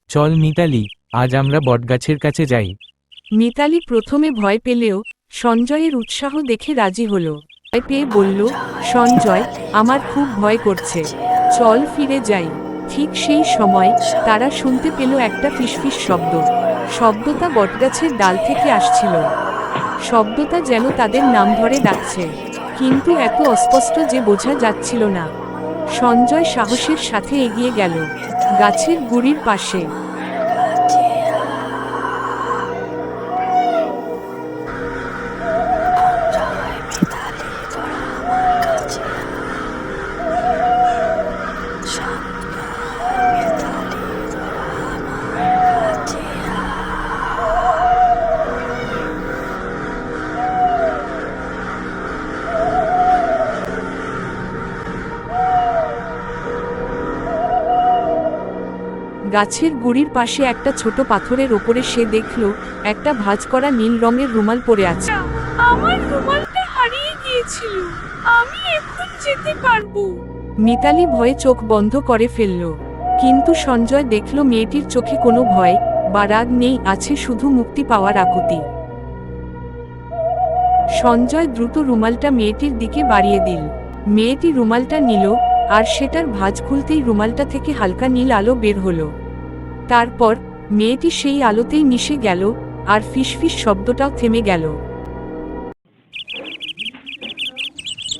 চল মিতালি, আজ আমরা বটগাছের কাছে যাই। মিতালি প্রথমে ভয় পেলেও সঞ্জয়ের উৎসাহ দেখে রাজি হলো। ভয় পেয়ে বলল, সঞ্জয়, আমার খুব ভয় করছে, চল ফিরে যাই। ঠিক সেই সময় তারা শুনতে পেল একটা ফিসফিস শব্দ। শব্দটা বটগাছের ডাল থেকে আসছিল। শব্দটা যেন তাদের নাম ধরে ডাকছে, কিন্তু এত অস্পষ্ট যে বোঝা যাচ্ছিল না। সঞ্জয় সাহসের সাথে এগিয়ে গেল গাছের গুড়ির পাশে। গাছের গুড়ির পাশে একটা ছোট পাথরের ওপরে সে দেখল একটা ভাঁজ করা নীল রঙের রুমাল পরে আছে। আমার রুমালটা হারিয়ে গিয়েছিল, আমি এখন যেতে পারবো? মিতালি ভয়ে চোখ বন্ধ করে ফেলল, কিন্তু সঞ্জয় দেখল মেয়েটির চোখে কোনো ভয় বা রাগ নেই, আছে শুধু মুক্তি পাওয়ার আকুতি। সঞ্জয় দ্রুত রুমালটা মেয়েটির দিকে বাড়িয়ে দিল। মেয়েটি রুমালটা নিল, আর সেটার ভাঁজ খুলতেই রুমালটা থেকে হালকা নীল আলো বের হলো। তারপর মেয়েটি সেই আলোতেই মিশে গেল, আর ফিসফিস শব্দটাও থেমে গেল।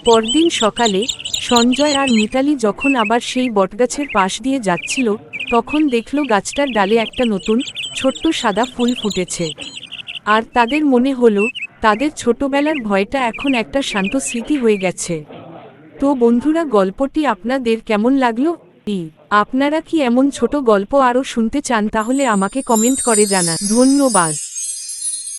পরদিন সকালে সঞ্জয় আর মিতালি যখন আবার সেই বটগাছের পাশ দিয়ে যাচ্ছিল, তখন দেখল গাছটার ডালে একটা নতুন ছোট্ট সাদা ফুল ফুটেছে। আর তাদের মনে হলো তাদের ছোটবেলার ভয়টা এখন একটা শান্ত স্মৃতি হয়ে গেছে। তো বন্ধুরা, গল্পটি আপনাদের কেমন লাগলো? আপনারা কি এমন ছোট গল্প আরও শুনতে চান? তাহলে আমাকে কমেন্ট করে জানান। ধন্যবাদ।